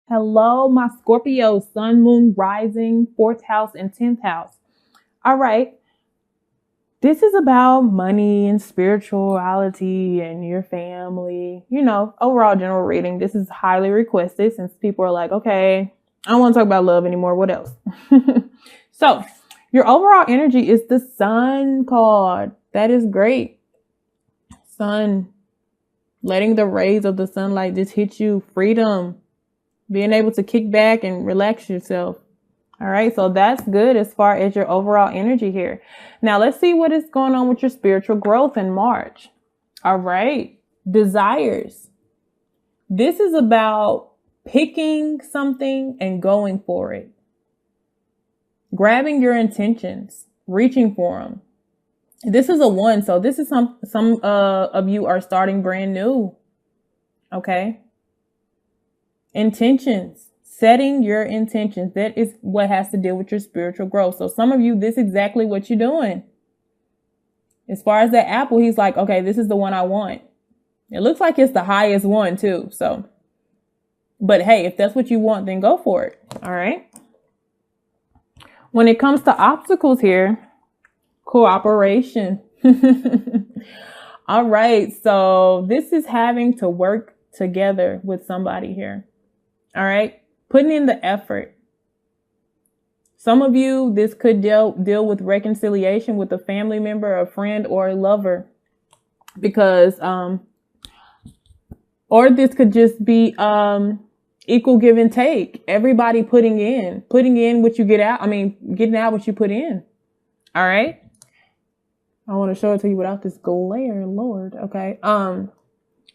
Hello, my Scorpio, sun, moon, rising, fourth house, and 10th house. All right. This is about money and spirituality and your family, overall general reading. This is highly requested since people are like, okay, I don't want to talk about love anymore. What else? So, your overall energy is the sun card. That is great. Sun, letting the rays of the sunlight just hit you. Freedom, being able to kick back and relax yourself. All right, so that's good as far as your overall energy here. Now let's see what is going on with your spiritual growth in March. All right, desires. This is about picking something and going for it. Grabbing your intentions, reaching for them. This is a 1, so this is some of you are starting brand new. Okay. Intentions, setting your intentions. That is what has to deal with your spiritual growth. So some of you, this is exactly what you're doing. As far as that apple, he's like, okay, this is the one I want. It looks like it's the highest one too. So, but hey, if that's what you want, then go for it. All right. When it comes to obstacles here, cooperation. All right. So this is having to work together with somebody here. All right. Putting in the effort. Some of you, this could deal with reconciliation with a family member, a friend, or a lover. Because, or this could just be equal give and take. Everybody putting in what you get out. Getting out what you put in. All right. I want to show it to you without this glare, Lord. Okay.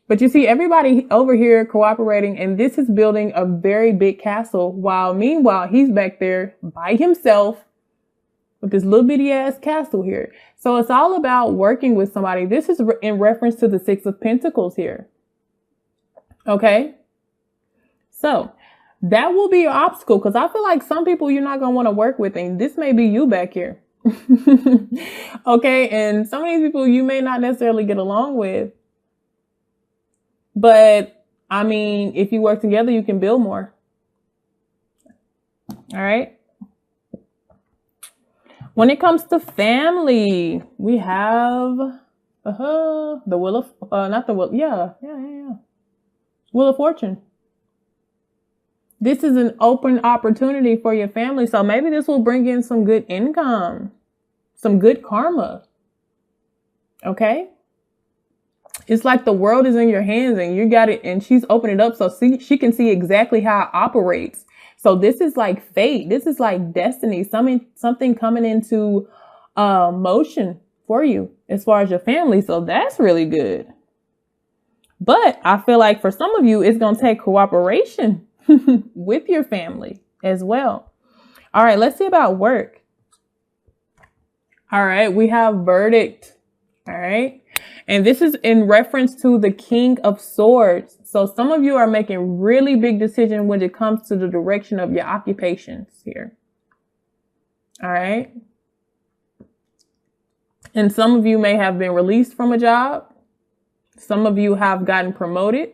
But you see everybody over here cooperating, and this is building a very big castle, while meanwhile he's back there by himself with this little bitty ass castle here. So it's all about working with somebody. This is in reference to the 6 of Pentacles here. Okay. So that will be your obstacle, because I feel like some people you're not going to want to work with, and this may be you back here. Okay. And some of these people you may not necessarily get along with. But if you work together, you can build more. All right. When it comes to family, we have the Wheel of, not the Wheel. Yeah. Wheel of Fortune. This is an open opportunity for your family. So maybe this will bring in some good income, some good karma. Okay. It's like the world is in your hands and you got it, and she's opened it up so she can see exactly how it operates. So this is like fate. This is like destiny. Something coming into motion for you as far as your family. So that's really good. But I feel like for some of you, it's going to take cooperation with your family as well. All right, let's see about work. All right, we have verdict. All right. And this is in reference to the King of Swords. So some of you are making really big decisions when it comes to the direction of your occupations here. All right. And some of you may have been released from a job. Some of you have gotten promoted.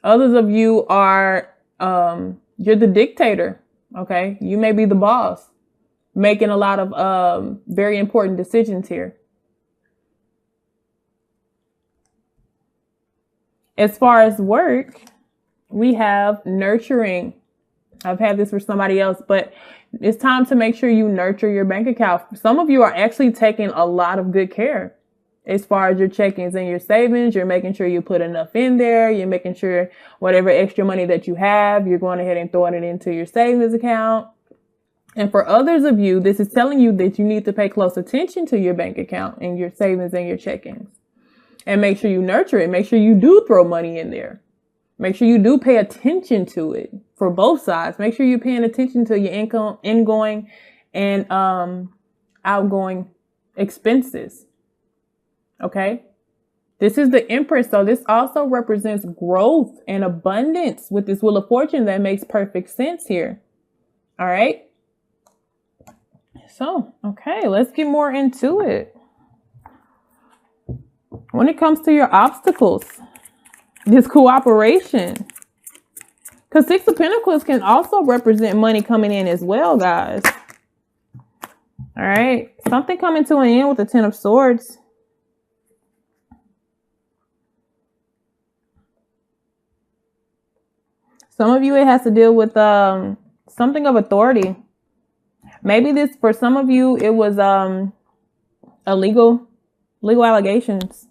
Others of you are, you're the dictator. Okay. You may be the boss, making a lot of very important decisions here. As far as work, we have nurturing. I've had this for somebody else, but it's time to make sure you nurture your bank account. Some of you are actually taking a lot of good care as far as your checkings and your savings. You're making sure you put enough in there. You're making sure whatever extra money that you have, you're going ahead and throwing it into your savings account. And for others of you, this is telling you that you need to pay close attention to your bank account and your savings and your checkings. And make sure you nurture it. Make sure you do throw money in there. Make sure you do pay attention to it for both sides. Make sure you're paying attention to your income, ingoing and outgoing expenses. Okay. This is the Empress. So this also represents growth and abundance with this Wheel of Fortune. That makes perfect sense here. All right. So, okay, let's get more into it. When it comes to your obstacles, this cooperation, Because Six of Pentacles can also represent money coming in as well, guys. All right. Something coming to an end with the Ten of Swords. Some of you, it has to deal with something of authority. Maybe this, for some of you, it was legal allegations.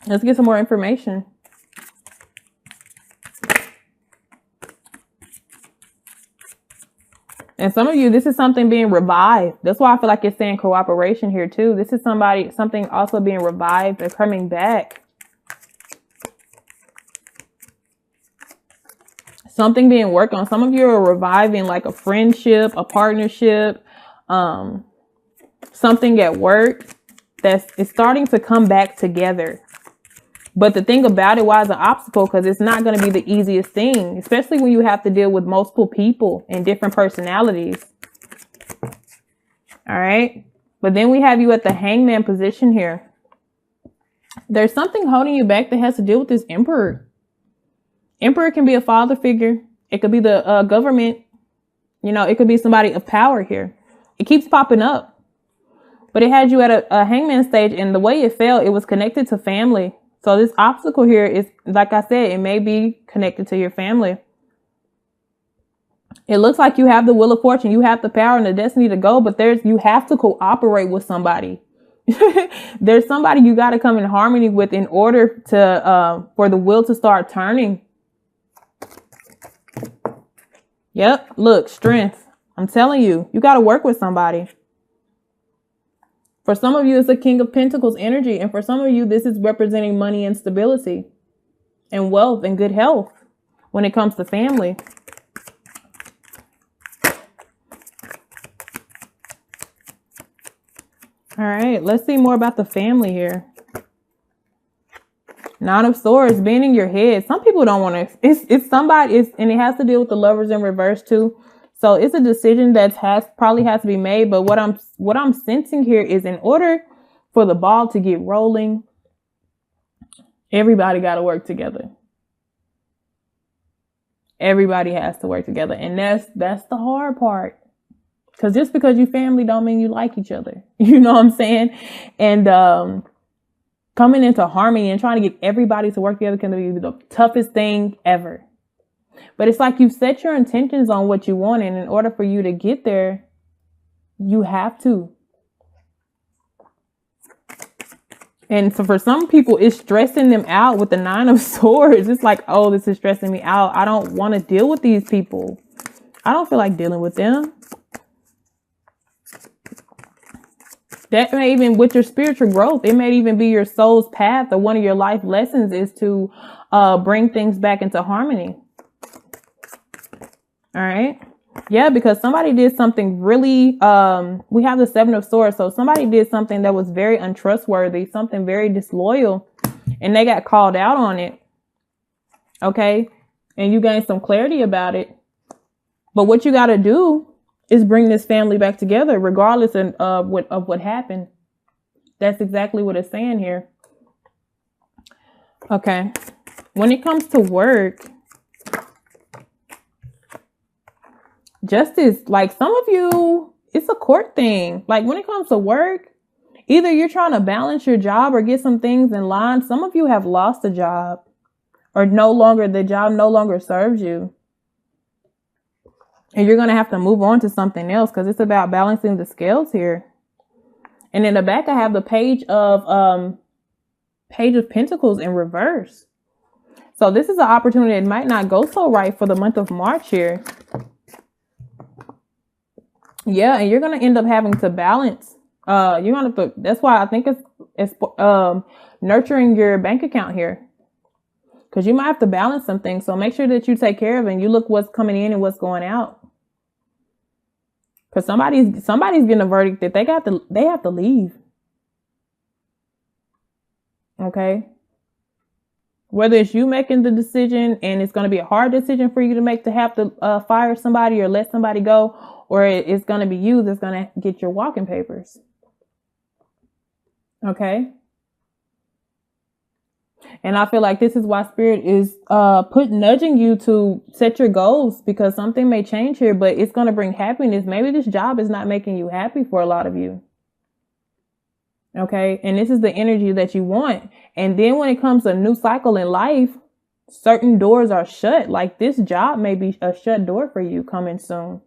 Let's get some more information. And some of you, this is something being revived. That's why I feel like it's saying cooperation here too. This is something also being revived or coming back. Something being worked on. Some of you are reviving like a friendship, a partnership, something at work it's starting to come back together. But the thing about it, why is an obstacle? Because it's not going to be the easiest thing, especially when you have to deal with multiple people and different personalities. All right. But then we have you at the Hangman position here. There's something holding you back that has to deal with this Emperor. Emperor can be a father figure. It could be the government. You know, it could be somebody of power here. It keeps popping up. But it had you at a Hangman stage, and the way it fell, it was connected to family. So this obstacle here is, like I said, it may be connected to your family. It looks like you have the Wheel of Fortune. You have the power and the destiny to go, but you have to cooperate with somebody. There's somebody you got to come in harmony with in order to, for the wheel to start turning. Yep. Look, strength. I'm telling you, you got to work with somebody. For some of you, it's a King of Pentacles energy. And for some of you, this is representing money and stability and wealth and good health when it comes to family. All right, let's see more about the family here. Nine of Swords, being in your head. Some people don't want to, it's somebody, and it has to deal with the Lovers in reverse too. So it's a decision that probably has to be made. But what I'm sensing here is, in order for the ball to get rolling, everybody got to work together. Everybody has to work together. And that's the hard part. Because just because you family don't mean you like each other. You know what I'm saying? And coming into harmony and trying to get everybody to work together can be the toughest thing ever. But it's like you set your intentions on what you want, and in order for you to get there, you have to. And so for some people, it's stressing them out with the Nine of Swords. It's like, oh, this is stressing me out. I don't want to deal with these people. I don't feel like dealing with them. That may even, with your spiritual growth, it may even be your soul's path, or one of your life lessons is to bring things back into harmony. All right. Yeah, because somebody did something really, we have the Seven of Swords. So somebody did something that was very untrustworthy, something very disloyal, and they got called out on it. Okay. And you gained some clarity about it. But what you got to do is bring this family back together, regardless of what happened. That's exactly what it's saying here. Okay. When it comes to work, justice, like some of you, it's a court thing. Like when it comes to work, either you're trying to balance your job or get some things in line. Some of you have lost a job, or the job no longer serves you. And you're going to have to move on to something else, because it's about balancing the scales here. And in the back, I have the Page of Pentacles in reverse. So this is an opportunity that might not go so right for the month of March here. Yeah, and you're going to end up having to balance. You're going to, that's why I think it's nurturing your bank account here, because you might have to balance some things. So make sure that you take care of it and you look what's coming in and what's going out. Because somebody's getting a verdict that they have to leave. Okay. Whether it's you making the decision, and it's going to be a hard decision for you to make, to have to fire somebody or let somebody go, or it's going to be you that's going to get your walking papers. Okay. And I feel like this is why Spirit is nudging you to set your goals, because something may change here, but it's going to bring happiness. Maybe this job is not making you happy for a lot of you. Okay. And this is the energy that you want. And then when it comes to a new cycle in life, certain doors are shut. Like this job may be a shut door for you coming soon.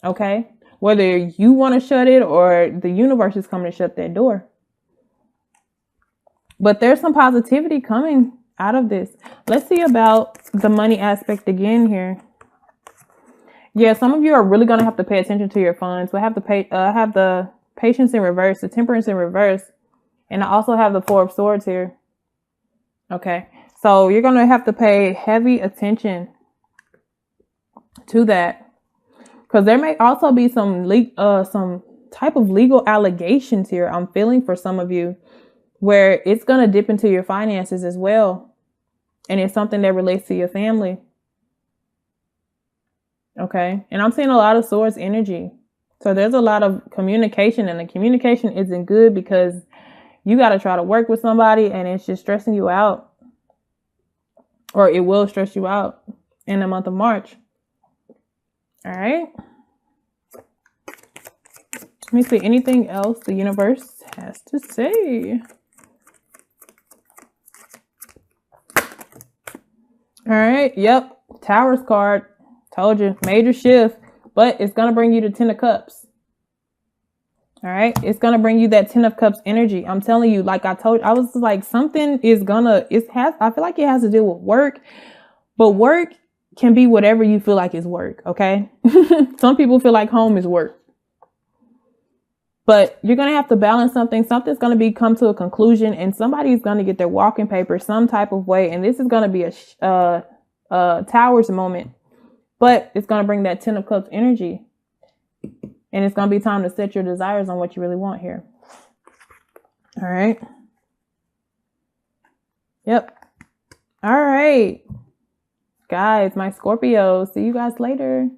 Okay. Whether you want to shut it or the universe is coming to shut that door. But there's some positivity coming out of this. Let's see about the money aspect again here. Yeah, some of you are really going to have to pay attention to your funds. We have to pay, have the Patience in reverse, the Temperance in reverse. And I also have the Four of Swords here. Okay. So you're going to have to pay heavy attention to that. Because there may also be some type of legal allegations here, I'm feeling, for some of you, where it's going to dip into your finances as well. And it's something that relates to your family. Okay. And I'm seeing a lot of Swords energy. So there's a lot of communication, and the communication isn't good because you got to try to work with somebody and it's just stressing you out, or it will stress you out in the month of March. All right. Let me see anything else the universe has to say. All right. Yep. Towers card. Told you, major shift. But it's going to bring you the Ten of Cups. All right. It's going to bring you that Ten of Cups energy. I'm telling you, like I told you, I was like, something is I feel like it has to do with work, but work can be whatever you feel like is work. Okay. Some people feel like home is work, but you're going to have to balance something. Something's going to come to a conclusion, and somebody's going to get their walking paper some type of way. And this is going to be a Towers moment. But it's going to bring that Ten of Cups energy. And it's going to be time to set your desires on what you really want here. All right. Yep. All right. Guys, my Scorpios. See you guys later.